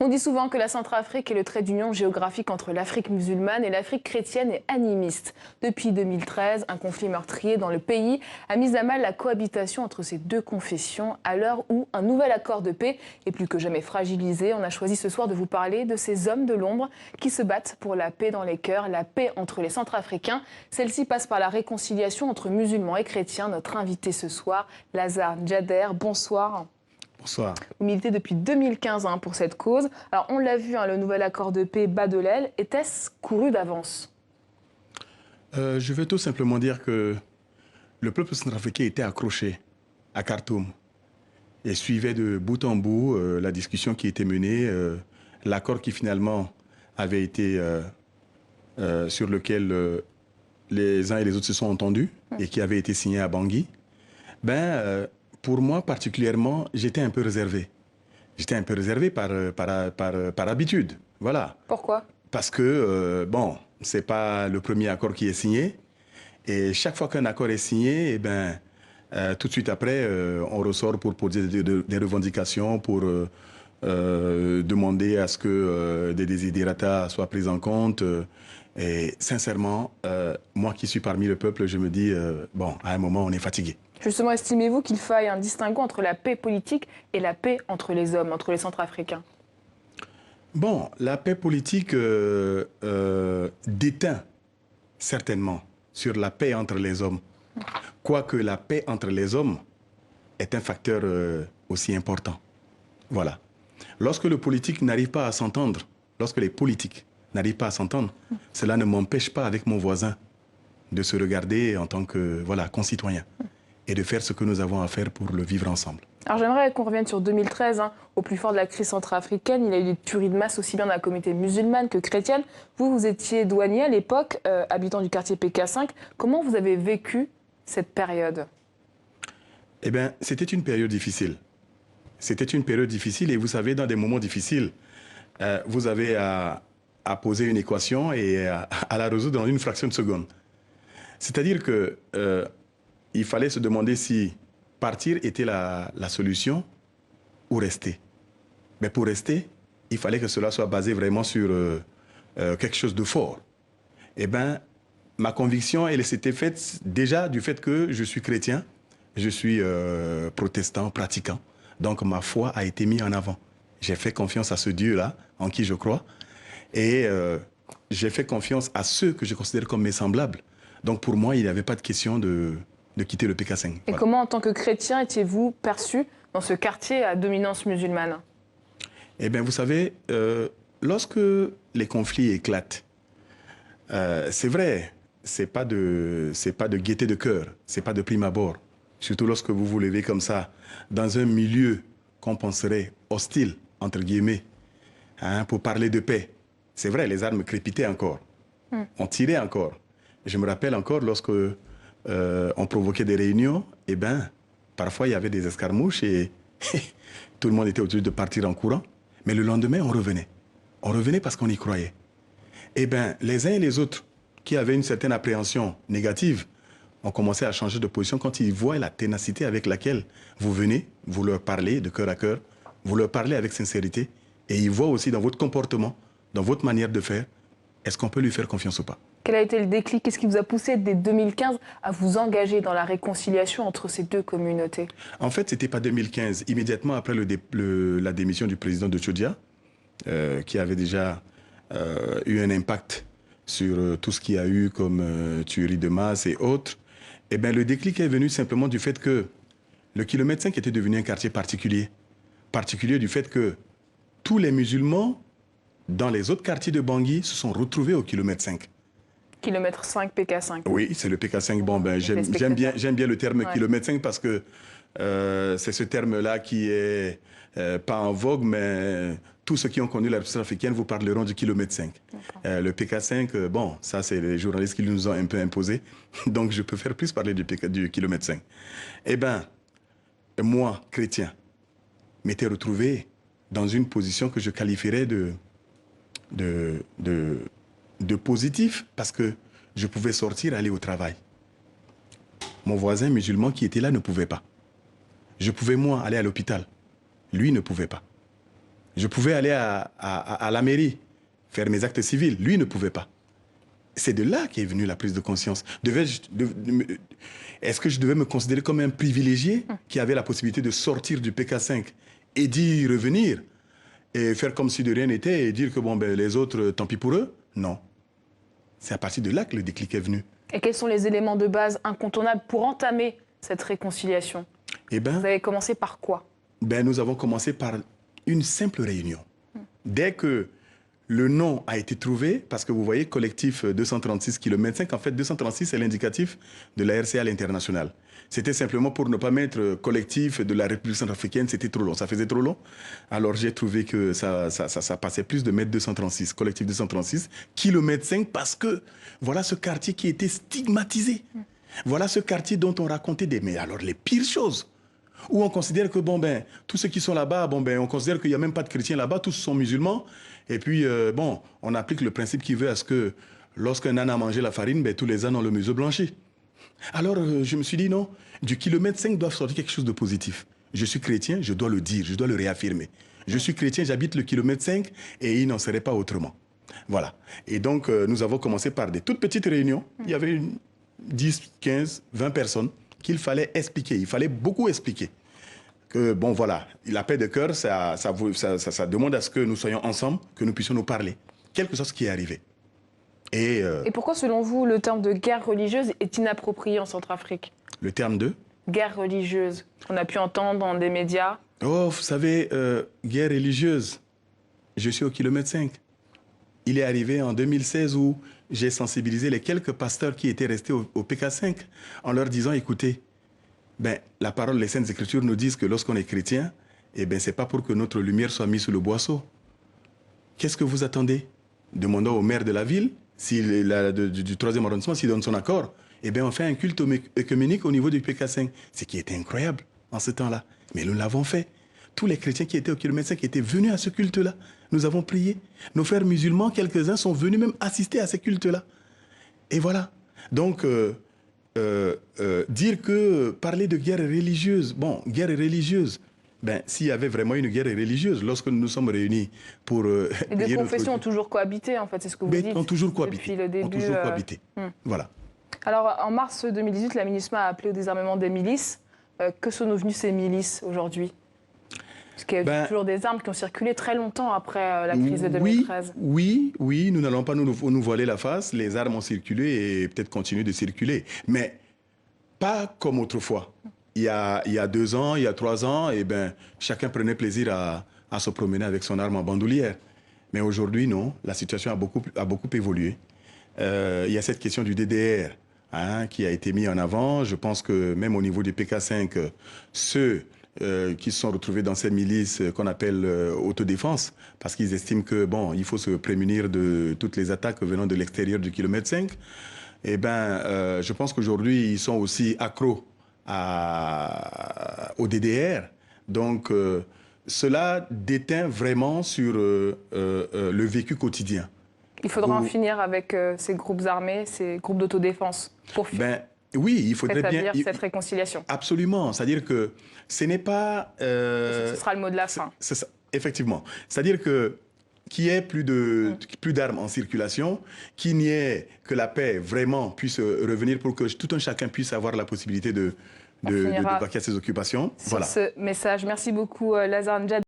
On dit souvent que la Centrafrique est le trait d'union géographique entre l'Afrique musulmane et l'Afrique chrétienne et animiste. Depuis 2013, un conflit meurtrier dans le pays a mis à mal la cohabitation entre ces deux confessions. À l'heure où un nouvel accord de paix est plus que jamais fragilisé, on a choisi ce soir de vous parler de ces hommes de l'ombre qui se battent pour la paix dans les cœurs, la paix entre les Centrafricains. Celle-ci passe par la réconciliation entre musulmans et chrétiens. Notre invité ce soir, Lazare Djader, bonsoir. Bonsoir. Vous militez depuis 2015 pour cette cause. Alors on l'a vu, le nouvel accord de paix bat de l'aile. Était-ce couru d'avance? Je veux tout simplement dire que le peuple centrafricain était accroché à Khartoum et suivait de bout en bout la discussion qui était menée, l'accord qui finalement avait été sur lequel les uns et les autres se sont entendus et qui avait été signé à Bangui. Pour moi, particulièrement, j'étais un peu réservé. J'étais un peu réservé par habitude. Voilà. Pourquoi? Parce que, bon, ce n'est pas le premier accord qui est signé. Et chaque fois qu'un accord est signé, tout de suite après, on ressort pour poser des revendications, pour demander à ce que des desiderata soient pris en compte. Et sincèrement, moi qui suis parmi le peuple, je me dis, bon, à un moment, on est fatigué. Justement, estimez-vous qu'il faille un distinguo entre la paix politique et la paix entre les hommes, entre les Centrafricains? Bon, la paix politique déteint certainement sur la paix entre les hommes. Quoique la paix entre les hommes est un facteur aussi important. Voilà. Lorsque le politique n'arrive pas à s'entendre, lorsque les politiques n'arrivent pas à s'entendre, cela ne m'empêche pas avec mon voisin de se regarder en tant que concitoyen et de faire ce que nous avons à faire pour le vivre ensemble. Alors j'aimerais qu'on revienne sur 2013, au plus fort de la crise centrafricaine. Il y a eu des tueries de masse aussi bien dans la communauté musulmane que chrétienne. Vous étiez douanier à l'époque, habitant du quartier PK5. Comment vous avez vécu cette période? Eh bien, c'était une période difficile. C'était une période difficile et vous savez, dans des moments difficiles, vous avez à poser une équation et à la résoudre dans une fraction de seconde. C'est-à-dire que il fallait se demander si partir était la solution ou rester. Mais pour rester, il fallait que cela soit basé vraiment sur quelque chose de fort. Eh bien, ma conviction, elle s'était faite déjà du fait que je suis chrétien, je suis protestant, pratiquant. Donc ma foi a été mise en avant. J'ai fait confiance à ce Dieu-là, en qui je crois. Et j'ai fait confiance à ceux que je considère comme mes semblables. Donc pour moi, il n'y avait pas de question de quitter le PK5. Et voilà. Comment, en tant que chrétien, étiez-vous perçu dans ce quartier à dominance musulmane? Eh bien, vous savez, lorsque les conflits éclatent, c'est vrai, c'est pas de gaieté de cœur, c'est pas de prime abord. Surtout lorsque vous vous levez comme ça, dans un milieu qu'on penserait hostile, entre guillemets, pour parler de paix. C'est vrai, les armes crépitaient encore, on tirait encore. Je me rappelle encore lorsque on provoquait des réunions, parfois il y avait des escarmouches et tout le monde était obligé de partir en courant. Mais le lendemain, on revenait. On revenait parce qu'on y croyait. Les uns et les autres qui avaient une certaine appréhension négative ont commencé à changer de position quand ils voient la ténacité avec laquelle vous venez, vous leur parlez de cœur à cœur, vous leur parlez avec sincérité et ils voient aussi dans votre comportement, dans votre manière de faire, est-ce qu'on peut lui faire confiance ou pas? Quel a été le déclic? Qu'est-ce qui vous a poussé dès 2015 à vous engager dans la réconciliation entre ces deux communautés? En fait, ce n'était pas 2015. Immédiatement après la démission du président de Tchoudia, qui avait déjà eu un impact sur tout ce qu'il y a eu comme tuerie de masse et autres, le déclic est venu simplement du fait que le kilomètre 5 était devenu un quartier particulier. Particulier du fait que tous les musulmans dans les autres quartiers de Bangui se sont retrouvés au kilomètre 5. Kilomètre 5, PK5. Oui, c'est le PK5. Bon, j'aime bien le terme kilomètre 5 parce que c'est ce terme-là qui est pas en vogue, mais tous ceux qui ont connu la République africaine vous parleront du kilomètre 5. Le PK5, bon, ça c'est les journalistes qui nous ont un peu imposé, donc je préfère plus parler du kilomètre 5. Moi, chrétien, m'étais retrouvé dans une position que je qualifierais de positif parce que je pouvais sortir, aller au travail. Mon voisin musulman qui était là ne pouvait pas. Je pouvais, moi, aller à l'hôpital. Lui ne pouvait pas. Je pouvais aller à la mairie, faire mes actes civils. Lui ne pouvait pas. C'est de là qu'est venue la prise de conscience. Est-ce que je devais me considérer comme un privilégié qui avait la possibilité de sortir du PK5 et d'y revenir et faire comme si de rien n'était et dire que bon, ben, les autres, tant pis pour eux? Non. C'est à partir de là que le déclic est venu. Et quels sont les éléments de base incontournables pour entamer cette réconciliation? Eh ben, vous avez commencé par quoi? Nous avons commencé par une simple réunion. Dès que le nom a été trouvé, parce que vous voyez, collectif 236 km5, en fait 236 c'est l'indicatif de la RCA à l'international. C'était simplement pour ne pas mettre collectif de la République centrafricaine, c'était trop long, ça faisait trop long. Alors j'ai trouvé que ça passait plus de mètre 236, collectif 236 km5, parce que voilà ce quartier qui était stigmatisé. Voilà ce quartier dont on racontait mais alors les pires choses. Où on considère que bon, ben, tous ceux qui sont là-bas, bon, ben, on considère qu'il n'y a même pas de chrétiens là-bas, tous sont musulmans. Et puis, bon, on applique le principe qui veut à ce que lorsqu'un âne a mangé la farine, ben, tous les ânes ont le museau blanchi. Alors, je me suis dit non, du kilomètre 5 doit sortir quelque chose de positif. Je suis chrétien, je dois le dire, je dois le réaffirmer. Je suis chrétien, j'habite le kilomètre 5 et il n'en serait pas autrement. Voilà. Et donc, nous avons commencé par des toutes petites réunions. Il y avait 10, 15, 20 personnes qu'il fallait expliquer. Il fallait beaucoup expliquer. Que, bon, voilà, la paix de cœur, ça demande à ce que nous soyons ensemble, que nous puissions nous parler, quel que soit ce qui est arrivé. Et pourquoi, selon vous, le terme de guerre religieuse est inapproprié en Centrafrique? Le terme de guerre religieuse, qu'on a pu entendre dans des médias. Oh, vous savez, guerre religieuse, je suis au kilomètre 5. Il est arrivé en 2016 où j'ai sensibilisé les quelques pasteurs qui étaient restés au PK5 en leur disant, écoutez, ben, la parole, les Saintes Écritures nous disent que lorsqu'on est chrétien, eh ben, c'est pas pour que notre lumière soit mise sous le boisseau. Qu'est-ce que vous attendez? Demandons au maire de la ville, du 3e arrondissement, s'il donne son accord. Eh bien, on fait un culte œcuménique au niveau du PK5. Ce qui était incroyable en ce temps-là. Mais nous l'avons fait. Tous les chrétiens qui étaient au kilomètre 5 étaient venus à ce culte-là. Nous avons prié. Nos frères musulmans, quelques-uns, sont venus même assister à ce culte-là. Et voilà. Donc, dire que parler de guerre religieuse, bon, guerre religieuse, ben, s'il y avait vraiment une guerre religieuse, lorsque nous nous sommes réunis pour... les deux confessions ont toujours cohabité, en fait, c'est ce que vous dites. Ont toujours cohabité. Depuis le début, ont toujours cohabité. Voilà. Alors, en mars 2018, la MINUSMA a appelé au désarmement des milices. Que sont devenues ces milices aujourd'hui? Parce qu'il y a toujours des armes qui ont circulé très longtemps après la crise de 2013. Oui, nous n'allons pas nous voiler la face. Les armes ont circulé et peut-être continuent de circuler. Mais pas comme autrefois. Il y a 2 ans, il y a 3 ans, eh ben, chacun prenait plaisir à se promener avec son arme en bandoulière. Mais aujourd'hui, non. La situation a beaucoup évolué. Il y a cette question du DDR qui a été mis en avant. Je pense que même au niveau du PK5, ceux qui se sont retrouvés dans ces milices qu'on appelle autodéfense, parce qu'ils estiment que bon, il faut se prémunir de toutes les attaques venant de l'extérieur du kilomètre 5. Eh ben, je pense qu'aujourd'hui, ils sont aussi accros au DDR. Donc, cela déteint vraiment sur le vécu quotidien. Il faudra en finir avec ces groupes armés, ces groupes d'autodéfense, pour oui, il faudrait bien cette réconciliation. Absolument. C'est-à-dire que ce n'est pas... ce sera le mot de la fin. Ça, effectivement. C'est-à-dire que qu'il y ait plus d'armes en circulation, qu'il n'y ait que la paix vraiment puisse revenir pour que tout un chacun puisse avoir la possibilité de vaquer à ses occupations. Sur ce message, merci beaucoup Lazare N'Djad.